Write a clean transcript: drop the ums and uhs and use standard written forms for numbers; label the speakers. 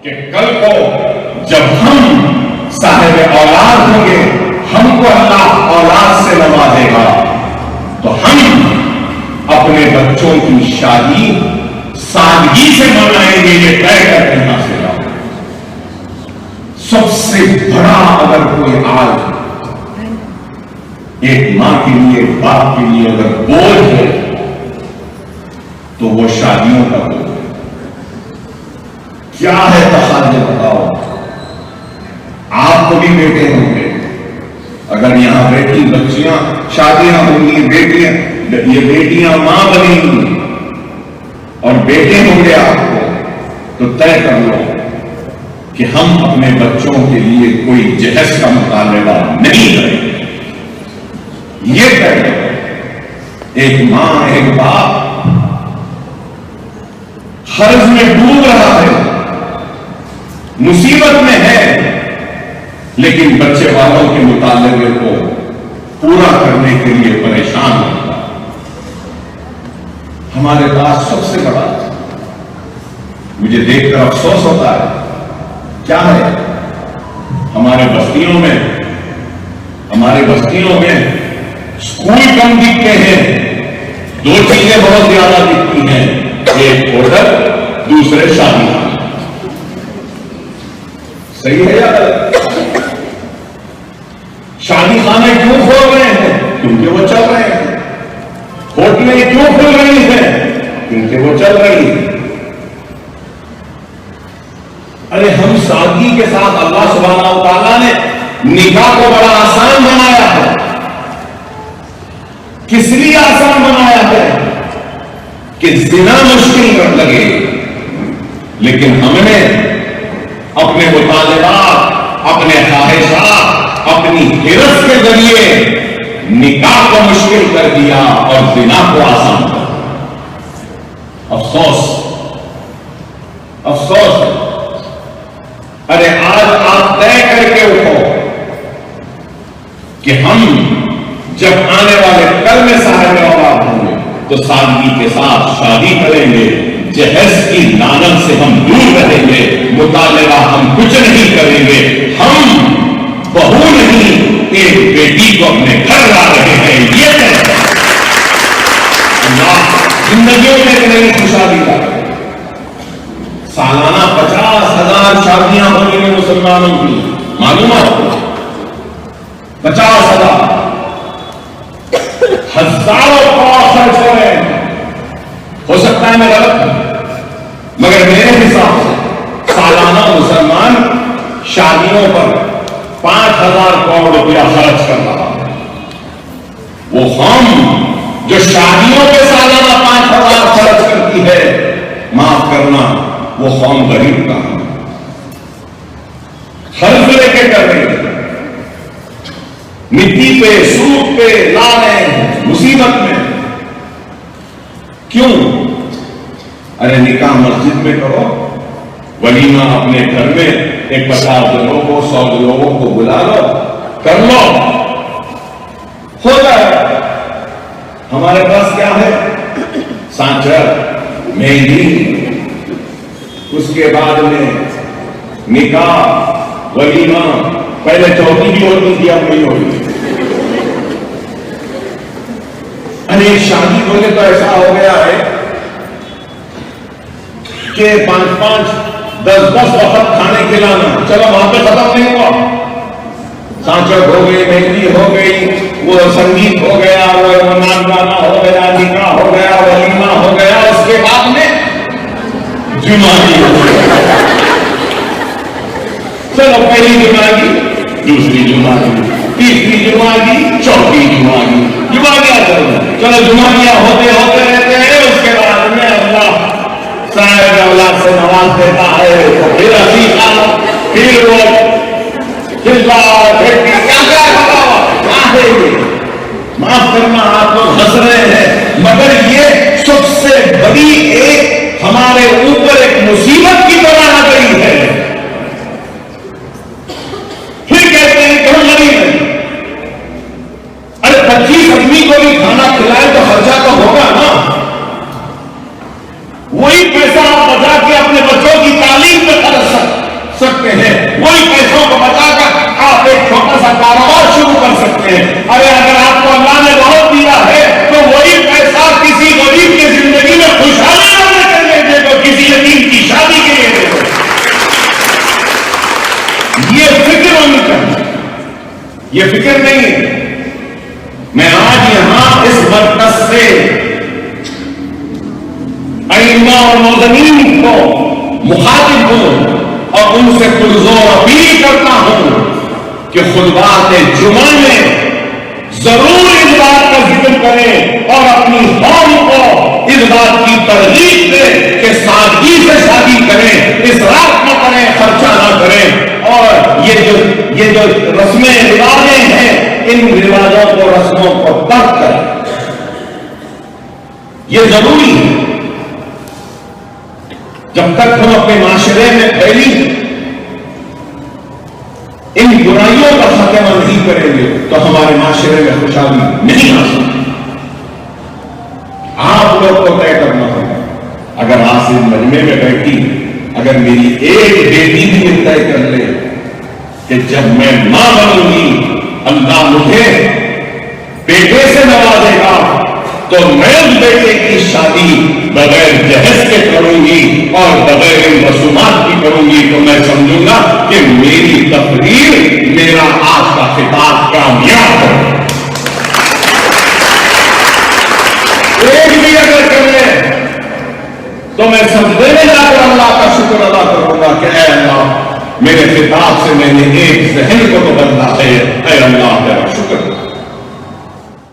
Speaker 1: کہ کل کو جب ہم صاحب اولاد ہوں گے، ہم کو اللہ اولاد سے نوازے گا، تو ہم اپنے بچوں کی شادی سادگی سے منائیں گے، یہ طے کر کے یہاں سے جاؤ۔ سب سے بڑا اگر کوئی آج ایک ماں کے لیے، باپ کے لیے اگر بوجھ ہے تو وہ شادیوں کا بوجھ ہے۔ کیا ہے تقاضے بتاؤ؟ آپ کو بھی بیٹے ہوں گے، اگر یہاں بیٹی بچیاں شادیاں ہوں گی، بیٹیاں، یہ بیٹیاں ماں بنیں گی اور بیٹے ہوں گے آپ کو، تو طے کر لو کہ ہم اپنے بچوں کے لیے کوئی جہیز کا مطالبہ نہیں کریں گے۔ یہ طے کرو۔ ایک ماں، ایک باپ قرض میں ڈوب رہا ہے، مصیبت میں ہے، لیکن بچے والوں کے مطالبے کو پورا کرنے کے لیے پریشان ہوتا ہے۔ ہمارے پاس سب سے بڑا مجھے دیکھ کر افسوس ہوتا ہے، کیا ہے؟ ہمارے بستیوں میں اسکول کم دکھتے ہیں، دو چیزیں بہت زیادہ دکھتی ہیں، ایک ہوٹل، دوسرے شادی خانے۔ صحیح ہے یا غلط؟ شادی خانے کیوں کھول رہے ہیں؟ کیونکہ وہ چل رہے ہیں۔ ہوٹلیں کیوں کھل رہی ہیں؟ کیونکہ وہ چل رہی ہیں۔ ارے ہم سادگی کے ساتھ، اللہ سبحانہ و تعالیٰ نے نکاح کو بڑا آسان بنایا ہے۔ کس لیے آسان بنایا ہے؟ کہ زنا مشکل کر لگے، لیکن ہم نے اپنے مطالبات، اپنے خواہشات، اپنی حرص کے ذریعے نکاح کو مشکل کر دیا اور زنا کو آسان کر دیا۔ افسوس ہے۔ ارے آج آپ طے کر کے اٹھو کہ ہم جب آنے والے کل میں صاحب اولاد ہوں گے تو سادگی کے ساتھ شادی کریں گے، جہیز کی لعنت سے ہم دور رہیں گے، مطالبہ ہم کچھ نہیں کریں گے۔ ہم بہو نہیں، ایک بیٹی کو اپنے گھر لا رہے ہیں، یہ ہے اللہ زندگیوں میں ایک نئی خوشحالی لا رہے ہیں۔ سالانہ 50,000 شادیاں ہوں گی مسلمانوں کی، معلوم ہے؟ 50,000، ہزاروں کروڑ خرچ ہو رہے ہیں۔ ہو سکتا ہے میں غلط ہوں، مگر میرے حساب سے سالانہ مسلمان شادیوں پر 5,000 کروڑ روپیہ خرچ کر رہا ہے۔ وہ قوم جو شادیوں پہ سالانہ 5,000 خرچ کرتی ہے، معاف کرنا، وہ قوم غریب کا ہے، قرض لے کے کر رہی ہے، مٹی پہ، سود پہ لا رہے ہیں، مصیبت میں۔ کیوں؟ ارے نکاح مسجد میں کرو، ولیمہ اپنے گھر میں ایک 50 لوگوں کو، 100 لوگوں کو بلا لو، کر لو، ہو جائے۔ ہمارے پاس کیا ہے؟ سانچر، مہندی، اس کے بعد میں نکاح، ولیمہ، پہلے چوتھی بھی ہوتی تھی، اب نہیں ہوتی۔ ارے شادی بولے تو ایسا ہو گیا ہے کہ 5-5، 10-10 وقت کھانے کھلانا، چلو وہاں پہ ختم نہیں ہوا۔ سانچر ہو گئی، مہندی ہو گئی، وہ سنگیت ہو گیا، وہ ناچ گانا ہو گیا، نکاح ہو گیا، ولیمہ ہو گیا، اس کے بعد میں جمعہ ہو گیا۔ چلو پہلی جمعہ کی، دوسری جمعہ کی، تیسری جمعہ کی، چوتھی جمعہ کی، جمعہ کیا چلو جمعہ کیا ہوتے رہتے ہیں۔ اس کے بعد میں اللہ صاحب اولاد سے نواز دیتا ہے، پھر عقیقہ، پھر وہ کیا ہے یہ؟ معاف کرنا، آپ لوگ ہنس رہے ہیں، مگر یہ سب سے بڑی ایک ہمارے اوپر ایک مصیبت کی طرح آ گئی ہے۔ پھر کہتے ہیں کہ ہم غریب ہیں۔ ارے 25 آدمی کو بھی کھانا کھلائے تو خرچہ تو ہوگا نا، وہی پیسہ آپ بچا کے اپنے بچوں کی تعلیم پہ خرچ سکتے سا کاروبار شروع کر سکتے ہیں. ارے اگر آپ کو اللہ نے بہت دیا ہے تو وہی پیسہ کسی غریب کی زندگی میں خوشحالی لانے کے لیے دے دو, کسی یتیم کی شادی کے لیے دے دو. یہ فکر ہونی چاہیے, یہ فکر نہیں ہے. میں آج یہاں اس مرکز سے ائمہ اور موذنین کو مخاطب ہوں اور ان سے پرزور اپیل کرتا ہوں کہ خطبات جمعہ میں ضرور اس بات کا ذکر کریں اور اپنی قوم کو اس بات کی ترغیب دیں کہ سادگی سے شادی کریں, اسراف نہ کریں, خرچہ نہ کریں. اور یہ جو رسمیں رواجیں ہیں ان رواجوں کو, رسموں کو ترک کریں. یہ ضروری ہے. جب تک ہم اپنے معاشرے میں پھیلی ان برائیوں کا خاتمہ نہیں کریں گے تو ہمارے معاشرے میں خوشحالی نہیں آ سکتی. آپ لوگ کو طے کرنا ہوگا. اگر آج اس مجمع میں بیٹھی, اگر میری ایک بیٹی بھی یہ طے کر لے کہ جب میں ماں بنوں گی اللہ مجھے بیٹے سے نوازے گا تو میں اس بیٹے کی شادی بغیر جہیز کے کروں گی اور بغیر ان رسومات کی کروں گی, تو میں سمجھوں گا کہ میری تقریر, میرا آج کا خطاب کامیاب ہو. ایک بھی اگر کر لے تو میں سمجھنے جا کر اللہ کا شکر ادا کروں گا کہ اے اللہ میرے خطاب سے میں نے ایک ذہن کو تو بدلا ہے, اے اللہ تیرا شکر.